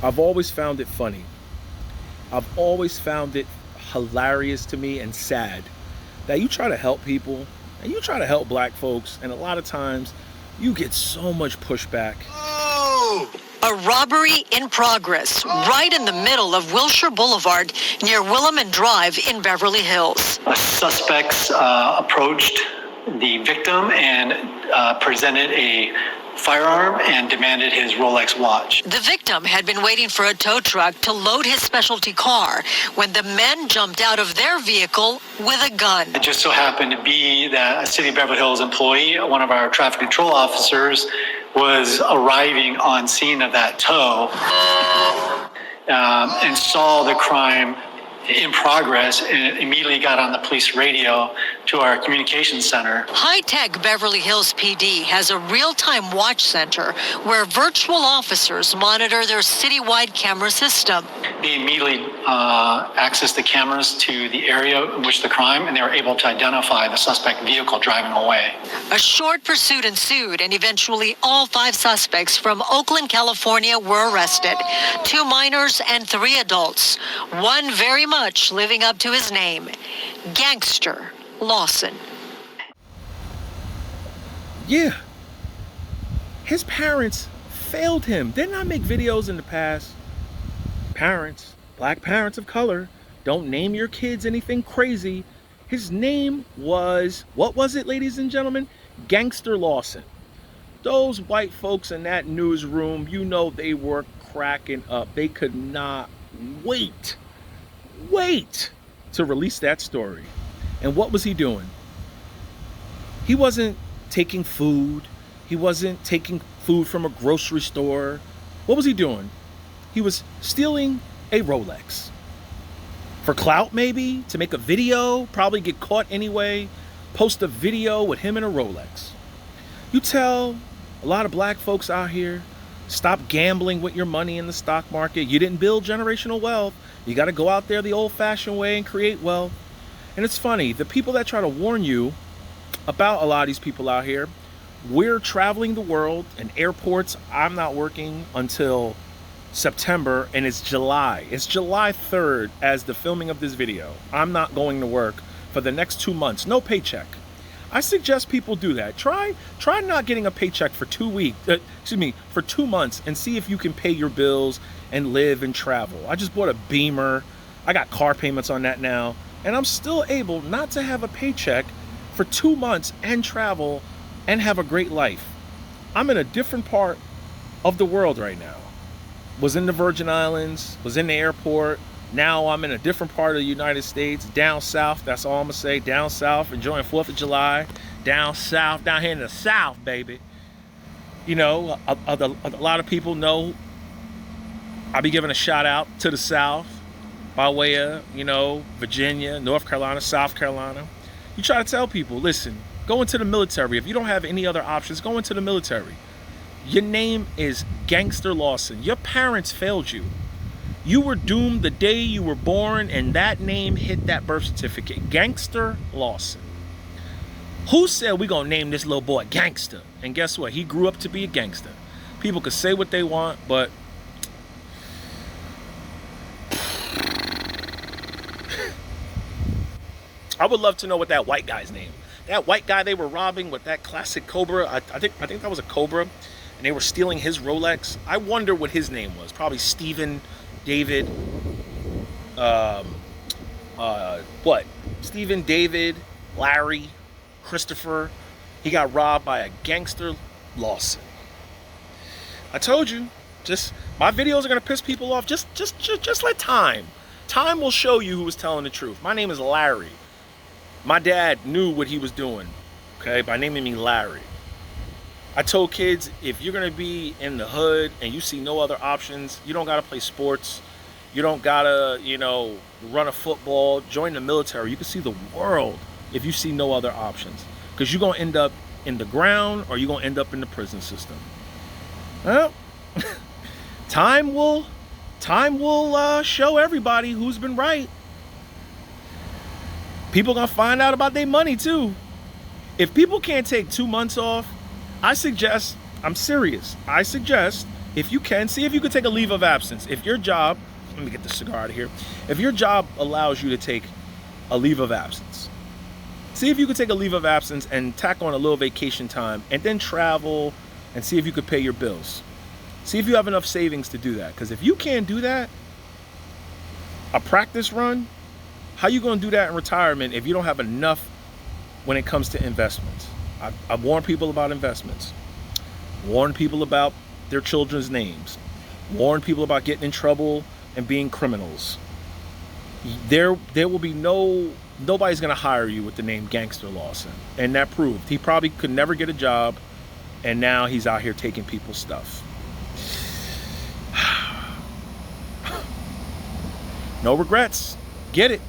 I've always found it funny. I've always found it hilarious to me and sad that you try to help people and you try to help black folks, and a lot of times you get so much pushback. Oh! A robbery in progress right in the middle of Wilshire Boulevard near Willamette Drive in Beverly Hills. Suspects approached the victim and presented a firearm and demanded his Rolex watch. The victim had been waiting for a tow truck to load his specialty car when the men jumped out of their vehicle with a gun. It just so happened to be that a City of Beverly Hills employee, one of our traffic control officers, was arriving on scene of that tow and saw the crime in progress and immediately got on the police radio to our communications center. High-tech Beverly Hills PD has a real-time watch center where virtual officers monitor their citywide camera system. They immediately accessed the cameras to the area in which the crime, and they were able to identify the suspect vehicle driving away. A short pursuit ensued, and eventually all 5 suspects from Oakland, California were arrested. 2 minors and 3 adults. One very much living up to his name, Gangster Lawson. Yeah. His parents failed him. Didn't I make videos in the past? Parents, black parents of color, don't name your kids anything crazy. His name was, what was it, ladies and gentlemen? Gangster Lawson. Those white folks in that newsroom, you know, they were cracking up. They could not wait to release that story. And what was he doing? He wasn't taking food. He wasn't taking food from a grocery store. What was he doing? He was stealing a Rolex. For clout, maybe? To make a video? Probably get caught anyway. Post a video with him and a Rolex. You tell a lot of black folks out here, stop gambling with your money in the stock market. You didn't build generational wealth. You got to go out there the old-fashioned way and create wealth. And it's funny, the people that try to warn you about a lot of these people out here, we're traveling the world and airports. I'm not working until September, and it's July. It's July 3rd as the filming of this video. I'm not going to work for the next 2 months. No paycheck. I suggest people do that. Try not getting a paycheck for 2 weeks, for 2 months, and see if you can pay your bills and live and travel. I just bought a Beamer. I got car payments on that now, and I'm still able not to have a paycheck for 2 months and travel and have a great life. I'm in a different part of the world right now. Was in the Virgin Islands, was in the airport. Now I'm in a different part of the United States, down south. That's all I'm gonna say, down south, enjoying 4th of July. Down south, down here in the south, baby. You know, a lot of people know I'll be giving a shout out to the south by way of, Virginia, North Carolina, South Carolina. You try to tell people, listen, go into the military. If you don't have any other options, go into the military. Your name is Gangster Lawson. Your parents failed you. You were doomed the day you were born, and that name hit that birth certificate. Gangster Lawson. Who said we gonna name this little boy Gangster? And guess what? He grew up to be a gangster. People could say what they want, but I would love to know what that white guy's name. That white guy they were robbing with that classic Cobra. I think that was a Cobra, and they were stealing his Rolex. I wonder what his name was. Probably Stephen, David. Stephen, David, Larry, Christopher. He got robbed by a Gangster Lawson. I told you. My videos are gonna piss people off. Just let time. Time will show you who was telling the truth. My name is Larry. My dad knew what he was doing, okay, by naming me Larry. I told kids, if you're gonna be in the hood and you see no other options, you don't gotta play sports, you don't gotta, run a football, join the military. You can see the world if you see no other options, because you're gonna end up in the ground or you're gonna end up in the prison system. Well, time will show everybody who's been right. People gonna find out about their money too. If people can't take 2 months off, I'm serious. I suggest if you can, see if you could take a leave of absence. If your job, let me get the cigar out of here. If your job allows you to take a leave of absence, see if you could take a leave of absence and tack on a little vacation time and then travel and see if you could pay your bills. See if you have enough savings to do that. Because if you can't do that, a practice run, how you going to do that in retirement if you don't have enough when it comes to investments? I warn people about investments. Warn people about their children's names. Warn people about getting in trouble and being criminals. There will be nobody's going to hire you with the name Gangster Lawson. And that proved. He probably could never get a job, and now he's out here taking people's stuff. No regrets. Get it.